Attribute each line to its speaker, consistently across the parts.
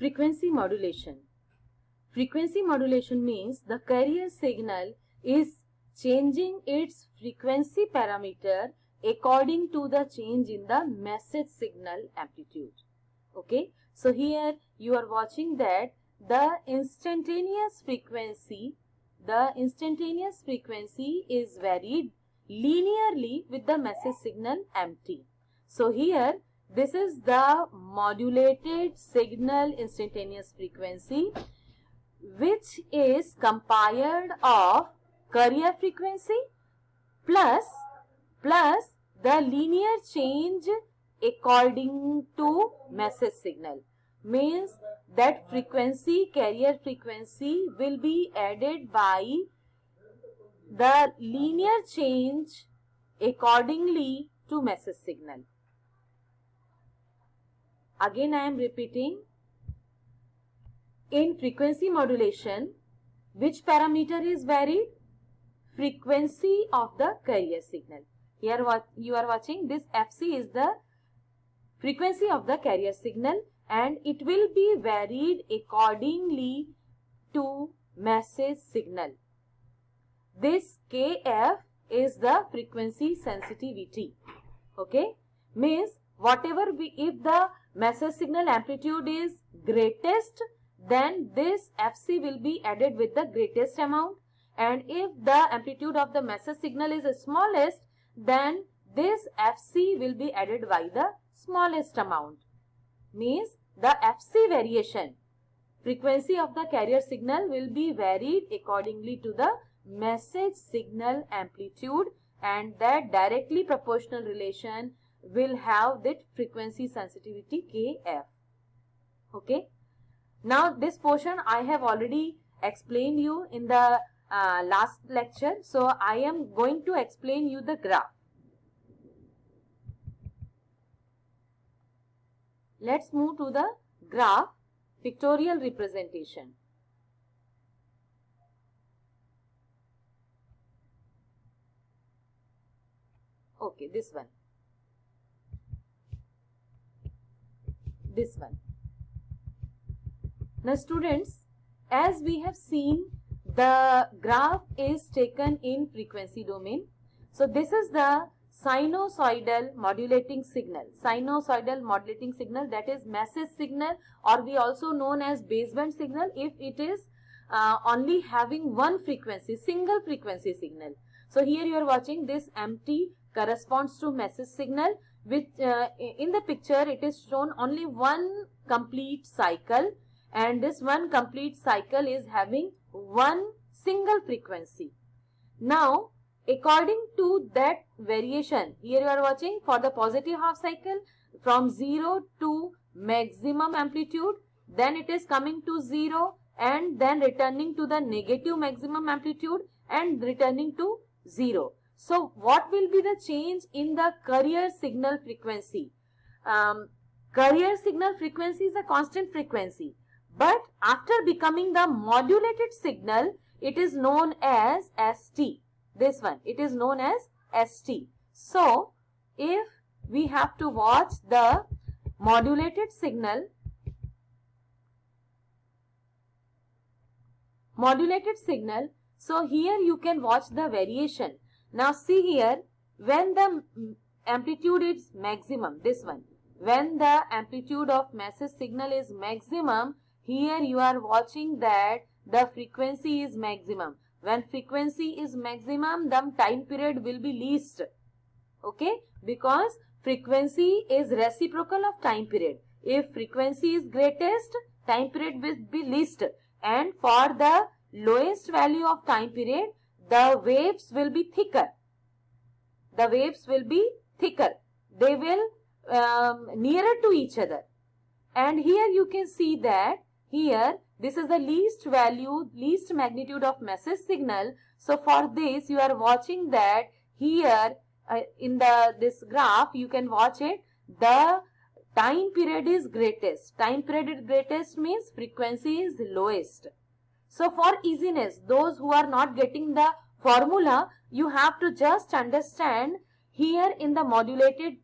Speaker 1: Frequency modulation. Frequency modulation means the carrier signal is changing its frequency parameter according to the change in the message signal amplitude. Okay, so here you are watching that the instantaneous frequency is varied linearly with the message signal MT. So here this is the modulated signal instantaneous frequency, which is compiled of carrier frequency plus the linear change according to message signal. Means that frequency, carrier frequency, will be added by the linear change accordingly to message signal. Again I am repeating, in frequency modulation, which parameter is varied? Frequency of the carrier signal. Here what you are watching, this FC is the frequency of the carrier signal, and it will be varied accordingly to message signal. This KF is the frequency sensitivity. Okay, means whatever if the message signal amplitude is greatest, then this FC will be added with the greatest amount, and if the amplitude of the message signal is smallest, then this FC will be added by the smallest amount. Means the FC variation, frequency of the carrier signal, will be varied accordingly to the message signal amplitude, and that directly proportional relation will have that frequency sensitivity KF. Okay. Now this portion I have already explained you in the last lecture. So I am going to explain you the graph. Let's move to the graph pictorial representation. Okay, this one. This one. Now students, as we have seen, the graph is taken in frequency domain. So this is the sinusoidal modulating signal. Sinusoidal modulating signal, that is message signal, or we also known as baseband signal if it is only having one frequency, single frequency signal. So here you are watching this MT corresponds to message signal, which in the picture it is shown only one complete cycle, and this one complete cycle is having one single frequency. Now according to that variation, here you are watching for the positive half cycle from 0 to maximum amplitude, then it is coming to 0 and then returning to the negative maximum amplitude and returning to 0. So what will be the change in the carrier signal frequency? Carrier signal frequency is a constant frequency, but after becoming the modulated signal, it is known as ST. This one, it is known as ST. So if we have to watch the modulated signal, so here you can watch the variation. Now see here, when the amplitude is maximum, this one, when the amplitude of message signal is maximum, here you are watching that the frequency is maximum. When frequency is maximum, the time period will be least. Okay, because frequency is reciprocal of time period. If frequency is greatest, time period will be least, and for the lowest value of time period, the waves will be thicker. The waves will be thicker. They will nearer to each other. And here you can see that here this is the least value, least magnitude of message signal. So for this you are watching that here in this graph you can watch it. The time period is greatest. Time period is greatest means frequency is lowest. So for easiness, those who are not getting the formula, you have to just understand here in the modulated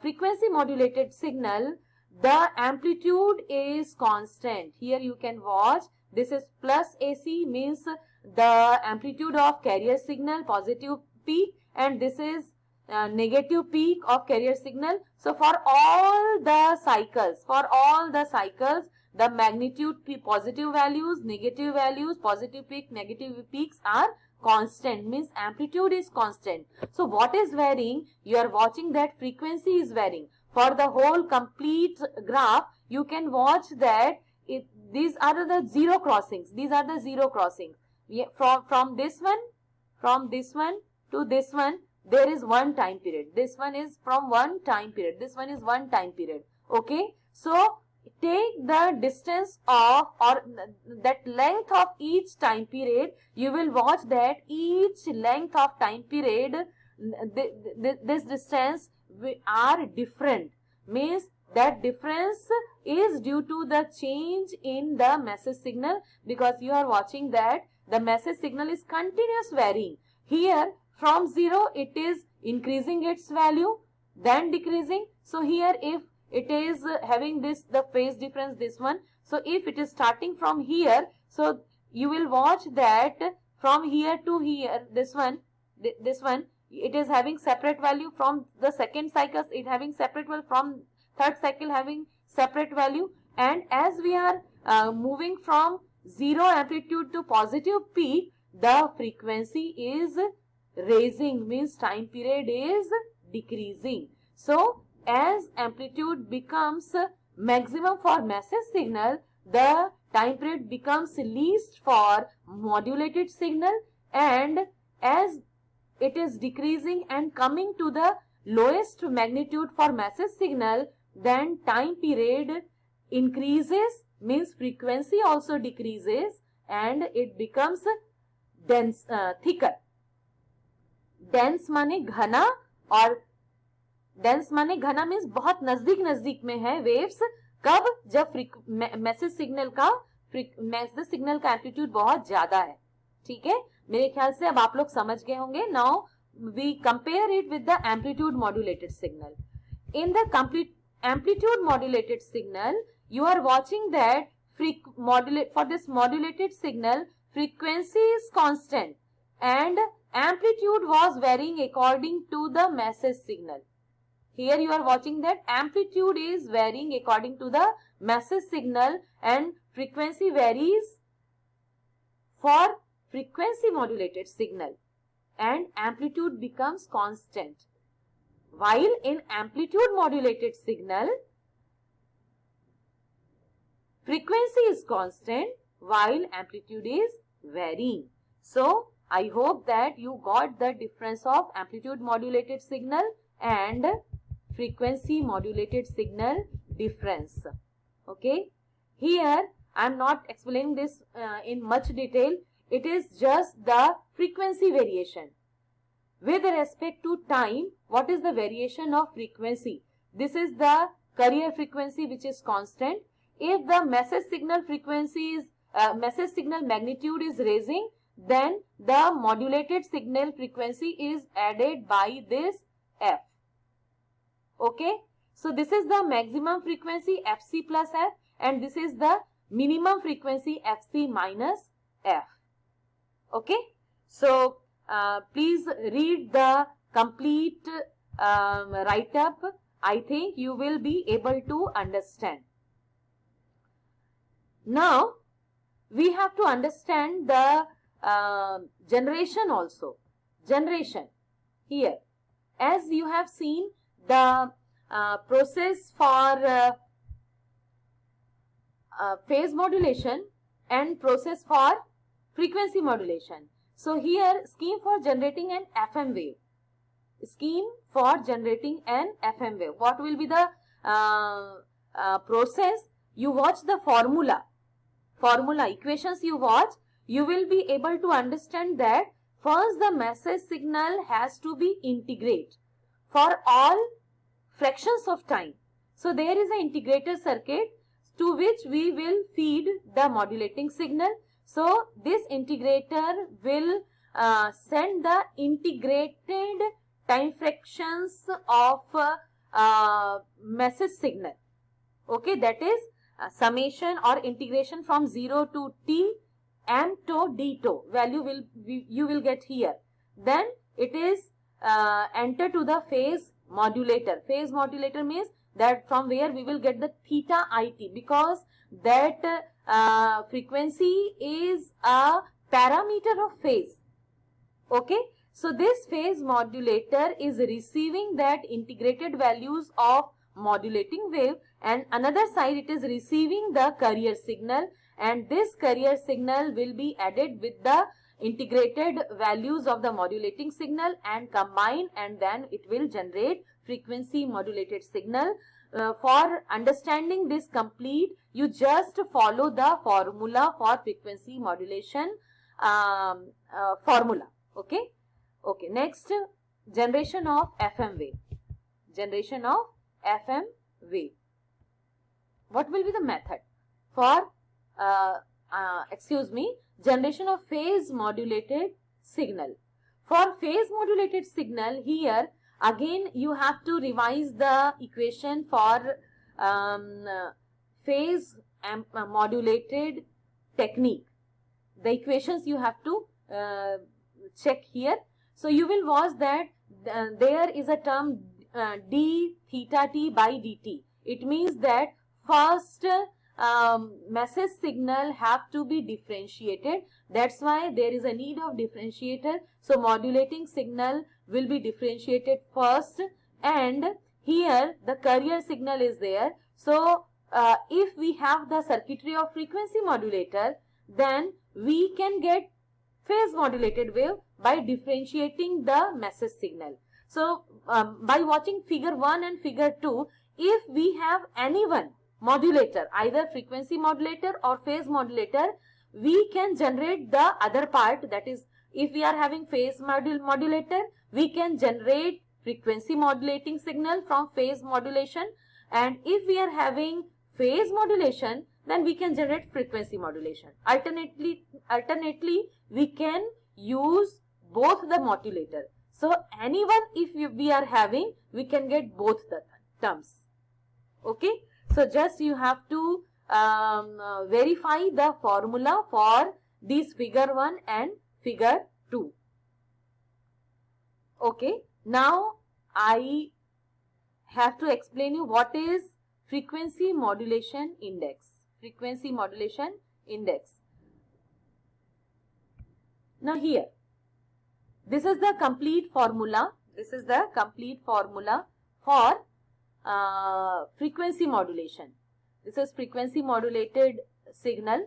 Speaker 1: frequency modulated signal, the amplitude is constant. Here you can watch, this is plus AC, means the amplitude of carrier signal, positive peak, and this is negative peak of carrier signal. So for all the cycles, the magnitude positive values, negative values, positive peak, negative peaks are constant, means amplitude is constant. So what is varying? You are watching that frequency is varying. For the whole complete graph, you can watch that these are the zero crossings. These are the zero crossings. From this one to this one, there is one time period. This one is from one time period. This one is one time period. Okay. So take the distance of, or that length of each time period. You will watch that each length of time period, this distance are different, means that difference is due to the change in the message signal, because you are watching that the message signal is continuous varying. Here from 0 it is increasing its value, then decreasing. So here if it is having the phase difference, this one, so if it is starting from here, so you will watch that from here to here, this one, it is having separate value. From the second cycle it having separate value, from third cycle having separate value. And as we are moving from zero amplitude to positive peak, the frequency is raising, means time period is decreasing. So as amplitude becomes maximum for message signal, the time period becomes least for modulated signal, and as it is decreasing and coming to the lowest magnitude for message signal, then time period increases, means frequency also decreases, and it becomes dense, thicker. Dense माने घना, और dense माने घना means बहुत नजदीक नजदीक में है वेव्स. कब? जब मैसेज सिग्नल का एम्पलीट्यूड बहुत ज्यादा है. ठीक है, मेरे ख्याल से अब आप लोग समझ गए होंगे. Now we compare it with the amplitude modulated signal. In the complete amplitude modulated signal, you are watching that for this modulated signal, frequency is constant and amplitude was varying according to the message signal. Here you are watching that amplitude is varying according to the message signal and frequency varies for frequency modulated signal, and amplitude becomes constant. While in amplitude modulated signal, frequency is constant while amplitude is varying. So, I hope that you got the difference of amplitude modulated signal and frequency modulated signal difference. Okay. Here, I am not explaining this in much detail. It is just the frequency variation. With respect to time, what is the variation of frequency? This is the carrier frequency which is constant. If the message signal frequency is, message signal magnitude is raising, then the modulated signal frequency is added by this f. Okay. So this is the maximum frequency fc plus f, and this is the minimum frequency fc minus f. Okay. So please read the complete write-up. I think you will be able to understand. Now, we have to understand the generation also. Generation. Here, as you have seen, the process for phase modulation and process for frequency modulation. So here, scheme for generating an FM wave. Scheme for generating an FM wave. What will be the process? You watch the formula equations you watch, you will be able to understand that first the message signal has to be integrate for all fractions of time. So there is an integrator circuit to which we will feed the modulating signal. So this integrator will send the integrated time fractions of message signal. Okay, that is summation or integration from 0 to t m to d to value you will get here. Then it is enter to the phase modulator. Phase modulator means that from where we will get the theta it, because that frequency is a parameter of phase. Okay, so this phase modulator is receiving that integrated values of modulating wave, and another side it is receiving the carrier signal, and this carrier signal will be added with the integrated values of the modulating signal and combine, and then it will generate frequency modulated signal. For understanding this complete, you just follow the formula for frequency modulation formula. Okay. Okay. Next, generation of FM wave. Generation of FM wave. What will be the method for generation of phase modulated signal? For phase modulated signal, here again you have to revise the equation for phase modulated technique. The equations you have to check here. So you will watch that there is a term d theta t by dt. It means that first message signal have to be differentiated. That's why there is a need of differentiator. So modulating signal will be differentiated first, and here the carrier signal is there. So if we have the circuitry of frequency modulator, then we can get phase modulated wave by differentiating the message signal. So by watching figure 1 and figure 2, if we have any one modulator, either frequency modulator or phase modulator, we can generate the other part. That is, if we are having phase modulator, we can generate frequency modulating signal from phase modulation, and if we are having phase modulation, then we can generate frequency modulation. Alternately we can use both the modulator. So anyone, if we are having, we can get both the terms. Okay, so just you have to verify the formula for these figure 1 and figure 2. Okay, now I have to explain you what is frequency modulation index. Frequency modulation index. Now here, this is the complete formula. This is the complete formula for frequency modulation. This is frequency modulated signal,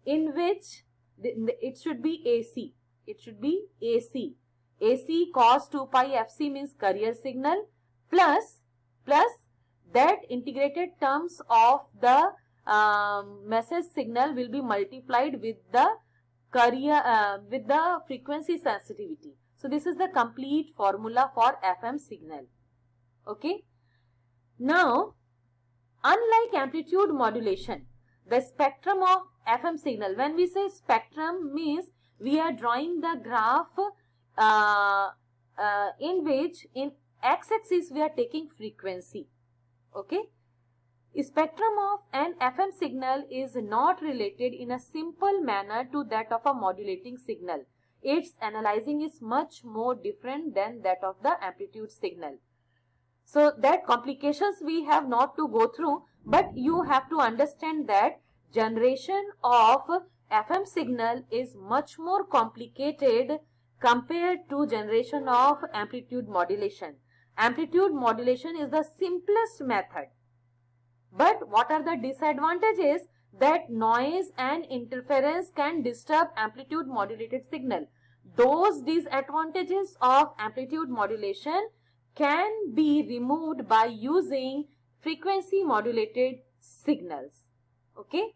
Speaker 1: in which it should be AC. It should be AC. AC cos 2 pi fc means carrier signal, plus that integrated terms of the message signal will be multiplied with the carrier with the frequency sensitivity. So this is the complete formula for FM signal. Okay. Now, unlike amplitude modulation, the spectrum of FM signal, when we say spectrum, means we are drawing the graph in which in x-axis we are taking frequency. Okay. Spectrum of an FM signal is not related in a simple manner to that of a modulating signal. Its analyzing is much more different than that of the amplitude signal. So that complications we have not to go through, but you have to understand that generation of FM signal is much more complicated compared to generation of amplitude modulation. Amplitude modulation is the simplest method. But what are the disadvantages? That noise and interference can disturb amplitude modulated signal. Those disadvantages of amplitude modulation can be removed by using frequency modulated signals. Okay.